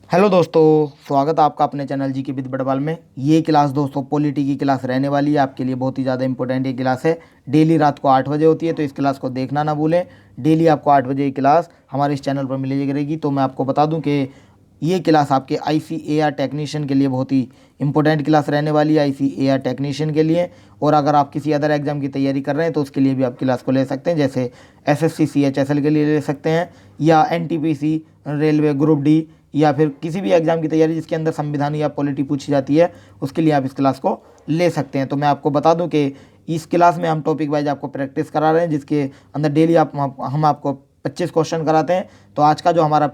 Hello दोस्तों, स्वागत है आपका अपने चैनल जी के विद बड़वाल में। ये क्लास दोस्तों पॉलिटी की क्लास रहने वाली है, आपके लिए बहुत ही ज़्यादा इंपॉर्टेंट ये क्लास है। डेली रात को 8 बजे होती है, तो इस क्लास को देखना ना भूलें। डेली आपको 8 बजे ये क्लास हमारे इस चैनल पर मिलेगी करेगी। तो मैं आपको बता दूं कि ये क्लास आपके ICAR टेक्नीशियन के लिए बहुत ही इंपॉर्टेंट क्लास रहने वाली है, ICAR टेक्नीशियन के लिए। और अगर आप किसी अदर एग्जाम की तैयारी कर रहे हैं तो उसके लिए भी आप क्लास को ले सकते हैं, जैसे SSC CHSL के लिए ले सकते हैं, या NTPC रेलवे ग्रुप डी, या फिर किसी भी एग्जाम की तैयारी जिसके अंदर संविधान या पॉलिटी पूछी जाती है, उसके लिए आप इस क्लास को ले सकते हैं। तो मैं आपको बता दूं कि इस क्लास में हम टॉपिक वाइज आपको प्रैक्टिस करा रहे हैं, जिसके अंदर डेली हम आपको 25 क्वेश्चन कराते हैं। तो आज का जो हमारा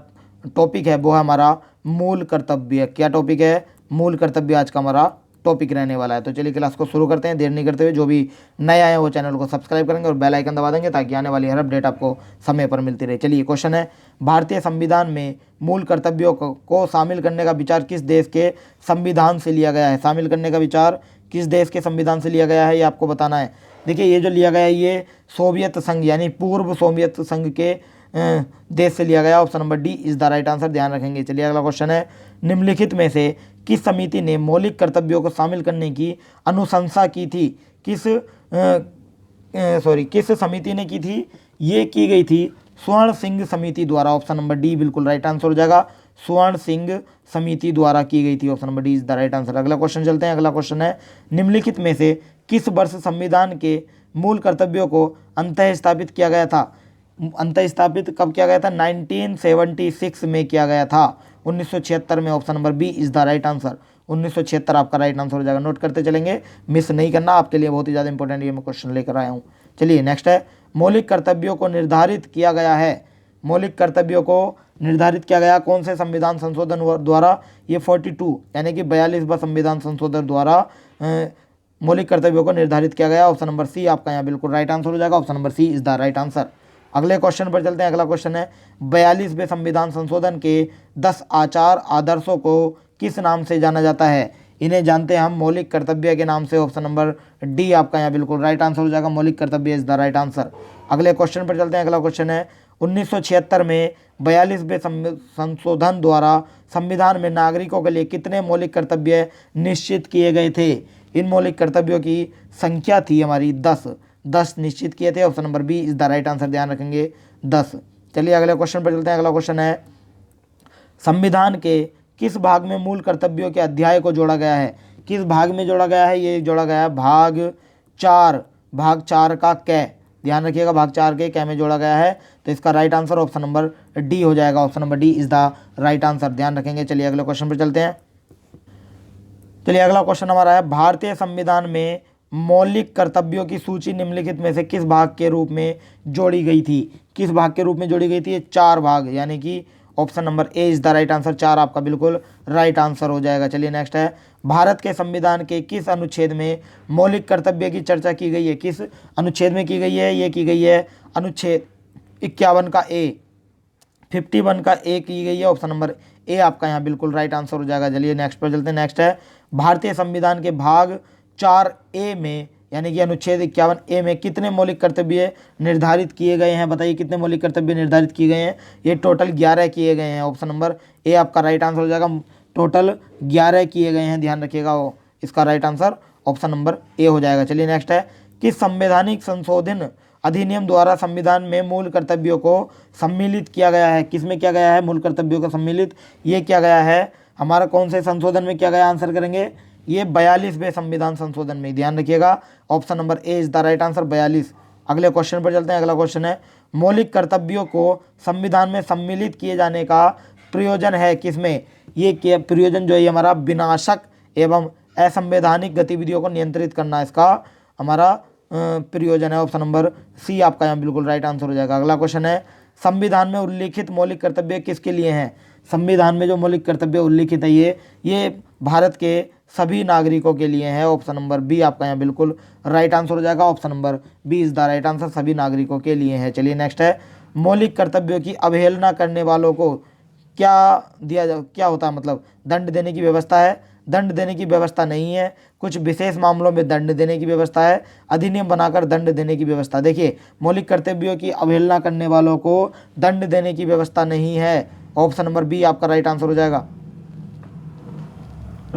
टॉपिक है वो है हमारा मूल कर्तव्य। क्या टॉपिक है? मूल कर्तव्य आज का हमारा टॉपिक रहने वाला है। तो चलिए क्लास को शुरू करते हैं, देर नहीं करते हुए। जो भी नए आए हैं वो चैनल को सब्सक्राइब करेंगे और बेल आइकन दबा देंगे, ताकि आने वाली हर अपडेट आपको समय पर मिलती रहे। चलिए क्वेश्चन है, भारतीय संविधान में मूल कर्तव्यों को शामिल करने का विचार किस देश के संविधान से लिया गया है? शामिल करने का विचार किस देश के संविधान से लिया गया है, ये आपको बताना है। देखिए, ये जो लिया गया है ये सोवियत संघ यानी पूर्व सोवियत संघ के देश से लिया गया। Option number D is the right answer, ध्यान रखेंगे। चलिए अगला क्वेश्चन है, निम्नलिखित में से किस समिति ने मौलिक कर्तव्यों को शामिल करने की अनुशंसा की थी? किस समिति ने की थी? ये की गई थी स्वर्ण सिंह समिति द्वारा। ऑप्शन नंबर डी बिल्कुल राइट आंसर हो जाएगा, स्वर्ण सिंह समिति द्वारा की गई थी। Option number D is the right answer. अगला क्वेश्चन चलते हैं। अगला क्वेश्चन है, निम्नलिखित में से किस वर्ष संविधान के मूल कर्तव्यों को अंतः स्थापित किया गया था? अंतः स्थापित कब किया गया था? 1976 में किया गया था, 1976 में। Option number B is the right answer, 1976 आपका राइट आंसर हो जाएगा। नोट करते चलेंगे, मिस नहीं करना, आपके लिए बहुत ही ज़्यादा इंपॉर्टेंट ये मैं क्वेश्चन लेकर आया हूँ। चलिए नेक्स्ट है, मौलिक कर्तव्यों को निर्धारित किया गया है। मौलिक कर्तव्यों को निर्धारित किया गया कौन से संविधान संशोधन द्वारा? ये 42 यानी कि 42वां संविधान संशोधन द्वारा मौलिक कर्तव्यों को निर्धारित किया गया। ऑप्शन नंबर सी आपका यहाँ बिल्कुल राइट आंसर हो जाएगा, option number C is the right answer. अगले क्वेश्चन पर चलते हैं। अगला क्वेश्चन है, 42वें संविधान संशोधन के 10 आचार आदर्शों को किस नाम से जाना जाता है? इन्हें जानते हैं हम मौलिक कर्तव्य के नाम से। ऑप्शन नंबर डी आपका यहाँ बिल्कुल राइट आंसर हो जाएगा, मौलिक कर्तव्य इज द राइट आंसर। अगले क्वेश्चन पर चलते हैं। अगला क्वेश्चन है, 1976 में 42वें संशोधन द्वारा संविधान में नागरिकों के लिए कितने मौलिक कर्तव्य निश्चित किए गए थे? इन मौलिक कर्तव्यों की संख्या थी हमारी 10 निश्चित किए थे। Option number B is the right answer, ध्यान रखेंगे 10। चलिए अगले क्वेश्चन पर चलते हैं। अगला क्वेश्चन है, संविधान के किस भाग में मूल कर्तव्यों के अध्याय को जोड़ा गया है? किस भाग में जोड़ा गया है? ये जोड़ा गया है भाग 4 का कै, ध्यान रखिएगा, भाग 4 के कै में जोड़ा गया है। तो इसका right answer option number D हो जाएगा, option number D is the right answer, ध्यान रखेंगे। चलिए अगले क्वेश्चन पर चलते हैं। चलिए अगला क्वेश्चन हमारा है, भारतीय संविधान में मौलिक कर्तव्यों की सूची निम्नलिखित में से किस भाग के रूप में जोड़ी गई थी? किस भाग के रूप में जोड़ी गई थी? ये 4 भाग, यानी कि option number A is the right answer, 4 आपका बिल्कुल राइट आंसर हो जाएगा। चलिए नेक्स्ट है, भारत के संविधान के किस अनुच्छेद में मौलिक कर्तव्य की चर्चा की गई है? किस अनुच्छेद में की गई है? ये की गई है अनुच्छेद 51 का ए, 51 का ए की गई है। ऑप्शन नंबर ए आपका यहाँ बिल्कुल राइट आंसर हो जाएगा। चलिए नेक्स्ट पर चलते हैं। नेक्स्ट है, भारतीय संविधान के भाग 4A में यानी कि अनुच्छेद 51A में कितने मौलिक कर्तव्य निर्धारित किए गए हैं? बताइए कितने मौलिक कर्तव्य निर्धारित किए गए हैं? ये टोटल 11 किए गए हैं। ऑप्शन नंबर ए आपका राइट आंसर हो जाएगा, टोटल 11 किए गए हैं, ध्यान रखिएगा। इसका right answer option number A हो जाएगा। चलिए नेक्स्ट है, किस संवैधानिक संशोधन अधिनियम द्वारा संविधान में मूल कर्तव्यों को सम्मिलित किया गया है? किसमें किया गया है मूल कर्तव्यों को सम्मिलित? ये किया गया है हमारा कौन से संशोधन में किया गया? आंसर करेंगे ये 42वें संविधान संशोधन में, ध्यान रखिएगा। Option number A is the right answer, 42। अगले क्वेश्चन पर चलते हैं। अगला क्वेश्चन है, मौलिक कर्तव्यों को संविधान में सम्मिलित किए जाने का प्रयोजन है किसमें? ये प्रयोजन जो है हमारा विनाशक एवं असंवैधानिक गतिविधियों को नियंत्रित करना, इसका हमारा प्रयोजन है। ऑप्शन नंबर सी आपका यहाँ बिल्कुल राइट आंसर हो जाएगा। अगला क्वेश्चन है, संविधान में उल्लिखित मौलिक कर्तव्य किसके लिए हैं? संविधान में जो मौलिक कर्तव्य उल्लिखित है ये भारत के सभी नागरिकों के लिए है। ऑप्शन नंबर बी आपका यहाँ बिल्कुल राइट आंसर हो जाएगा, option number B is the right answer, सभी नागरिकों के लिए है। चलिए नेक्स्ट है, मौलिक कर्तव्यों की अवहेलना करने वालों को क्या होता है? मतलब दंड देने की व्यवस्था है? दंड देने की व्यवस्था नहीं है, कुछ विशेष मामलों में दंड देने की व्यवस्था है, अधिनियम बनाकर दंड देने की व्यवस्था। देखिए, मौलिक कर्तव्यों की अवहेलना करने वालों को दंड देने की व्यवस्था नहीं है। ऑप्शन नंबर बी आपका राइट आंसर हो जाएगा।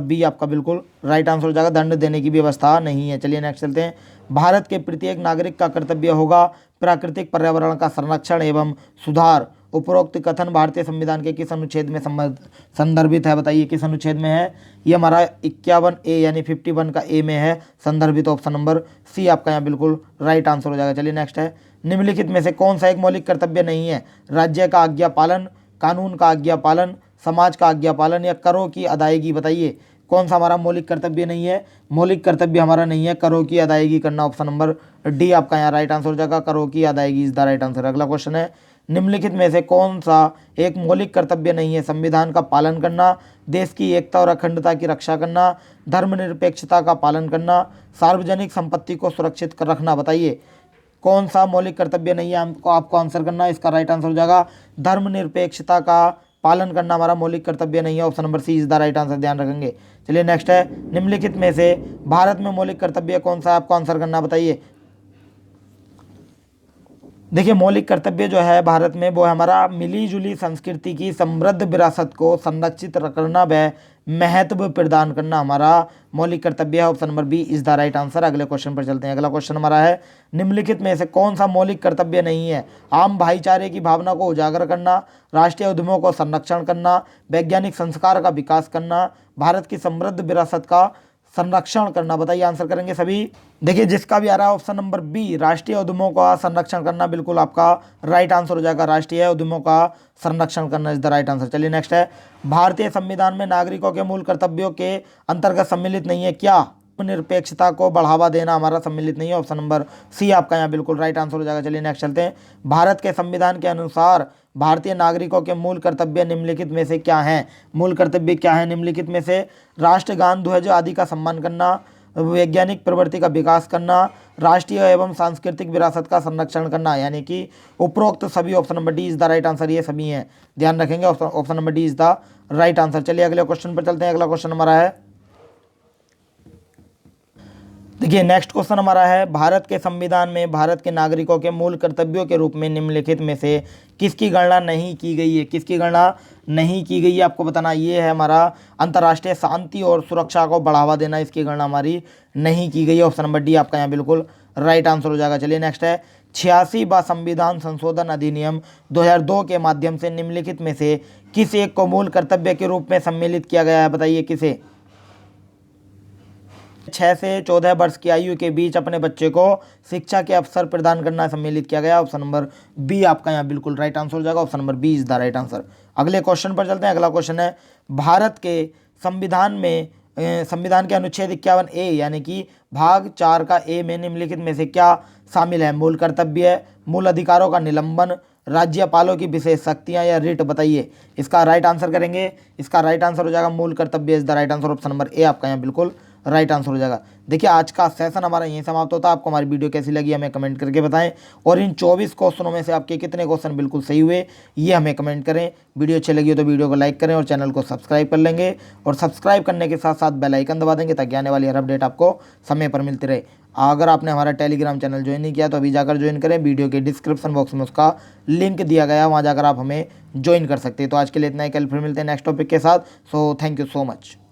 बी आपका बिल्कुल राइट आंसर हो जाएगा, दंड देने की व्यवस्था नहीं है। चलिए नेक्स्ट चलते हैं। भारत के प्रत्येक नागरिक का कर्तव्य होगा प्राकृतिक पर्यावरण का संरक्षण एवं सुधार। उपरोक्त कथन भारतीय संविधान के किस अनुच्छेद में संदर्भित है? बताइए किस अनुच्छेद में है? ये हमारा 51A यानी 51 का ए में है संदर्भित। ऑप्शन नंबर सी आपका यहाँ बिल्कुल राइट आंसर हो जाएगा। चलिए नेक्स्ट है। निम्नलिखित में से कौन सा एक मौलिक कर्तव्य नहीं है? राज्य का आज्ञा पालन, कानून का आज्ञा पालन, समाज का आज्ञा पालन या करों की अदायगी। बताइए कौन सा हमारा मौलिक कर्तव्य नहीं है? मौलिक कर्तव्य हमारा नहीं है करों की अदायगी करना। ऑप्शन नंबर डी आपका यहाँ राइट आंसर हो जाएगा, करों की अदायगी इज द राइट आंसर। अगला क्वेश्चन है। निम्नलिखित में से कौन सा एक मौलिक कर्तव्य नहीं है? संविधान का पालन करना, देश की एकता और अखंडता की रक्षा करना, धर्मनिरपेक्षता का पालन करना, सार्वजनिक संपत्ति को सुरक्षित कर रखना। बताइए कौन सा मौलिक कर्तव्य नहीं है? आपको आंसर करना है। इसका राइट आंसर हो जाएगा धर्मनिरपेक्षता का पालन करना हमारा मौलिक कर्तव्य नहीं है। Option number C is the right answer, ध्यान रखेंगे। चलिए नेक्स्ट है। निम्नलिखित में से भारत में मौलिक कर्तव्य कौन सा है? आपको आंसर करना, बताइए। देखिए मौलिक कर्तव्य जो है भारत में वो हमारा मिली जुली संस्कृति की समृद्ध विरासत को संरक्षित करना व महत्व प्रदान करना हमारा मौलिक कर्तव्य है। Option number B is the right answer. अगले क्वेश्चन पर चलते हैं। अगला क्वेश्चन हमारा है। निम्नलिखित में से कौन सा मौलिक कर्तव्य नहीं है? आम भाईचारे की भावना को उजागर करना, राष्ट्रीय उद्यमों को संरक्षण करना, वैज्ञानिक संस्कार का विकास करना, भारत की समृद्ध विरासत का संरक्षण करना। बताइए आंसर करेंगे सभी। देखिए जिसका भी आ रहा है ऑप्शन नंबर बी राष्ट्रीय उद्यमों का संरक्षण करना बिल्कुल आपका राइट आंसर हो जाएगा। राष्ट्रीय उद्यमों का संरक्षण करना इज द राइट आंसर। चलिए नेक्स्ट है। भारतीय संविधान में नागरिकों के मूल कर्तव्यों के अंतर्गत सम्मिलित नहीं है क्या? निरपेक्षता को बढ़ावा देना हमारा सम्मिलित नहीं है। ऑप्शन नंबर सी आपका यहाँ बिल्कुल राइट आंसर हो जाएगा। चलिए नेक्स्ट चलते हैं। भारत के संविधान के अनुसार भारतीय नागरिकों के मूल कर्तव्य निम्नलिखित में से क्या हैं? मूल कर्तव्य क्या है निम्नलिखित में से? राष्ट्रगान, ध्वज आदि का सम्मान करना, वैज्ञानिक प्रवृत्ति का विकास करना, राष्ट्रीय एवं सांस्कृतिक विरासत का संरक्षण करना। यानी कि उपरोक्त सभी option number D is the right answer, ये सभी हैं, ध्यान रखेंगे। Option number D is the right answer. चलिए अगले क्वेश्चन पर चलते हैं। अगला क्वेश्चन हमारा है। देखिए नेक्स्ट क्वेश्चन हमारा है। भारत के संविधान में भारत के नागरिकों के मूल कर्तव्यों के रूप में निम्नलिखित में से किसकी गणना नहीं की गई है? किसकी गणना नहीं की गई है आपको बताना। ये है हमारा अंतर्राष्ट्रीय शांति और सुरक्षा को बढ़ावा देना, इसकी गणना हमारी नहीं की गई है। ऑप्शन नंबर डी आपका यहाँ बिल्कुल राइट आंसर हो जाएगा। चलिए नेक्स्ट है। 86वां संविधान संशोधन अधिनियम 2002 के माध्यम से निम्नलिखित में से किस एक को मूल कर्तव्य के रूप में सम्मिलित किया गया है? बताइए किसे? 6 से 14 वर्ष की आयु के बीच अपने बच्चे को शिक्षा के अवसर प्रदान करना सम्मिलित किया गया। ऑप्शन नंबर बी आपका यहाँ बिल्कुल राइट आंसर हो जाएगा। Option number B is the right answer. अगले क्वेश्चन पर चलते हैं। अगला क्वेश्चन है। भारत के संविधान में संविधान के अनुच्छेद 51A यानी कि भाग 4 का ए में निम्नलिखित में से क्या शामिल है? मूल कर्तव्य, मूल अधिकारों का निलंबन, राज्यपालों की विशेष शक्तियां या रिट। बताइए इसका राइट आंसर करेंगे। इसका राइट आंसर हो जाएगा मूल कर्तव्य is the right answer. Option number A आपका यहाँ बिल्कुल राइट आंसर हो जाएगा। देखिए आज का सेशन हमारा यहीं समाप्त होता है। आपको हमारी वीडियो कैसी लगी हमें कमेंट करके बताएं, और इन 24 क्वेश्चनों में से आपके कितने क्वेश्चन बिल्कुल सही हुए ये हमें कमेंट करें। वीडियो अच्छी लगी हो तो वीडियो को लाइक करें और चैनल को सब्सक्राइब कर लेंगे, और सब्सक्राइब करने के साथ साथ बेल आइकन दबा देंगे ताकि आने वाली हर अपडेट आपको समय पर मिलती रहे। अगर आपने हमारा टेलीग्राम चैनल ज्वाइन नहीं किया तो अभी जाकर ज्वाइन करें। वीडियो के डिस्क्रिप्शन बॉक्स में उसका लिंक दिया गया है, वहाँ जाकर आप हमें ज्वाइन कर सकते हैं। तो आज के लिए इतना ही, कल फिर मिलते हैं नेक्स्ट टॉपिक के साथ। So thank you so much.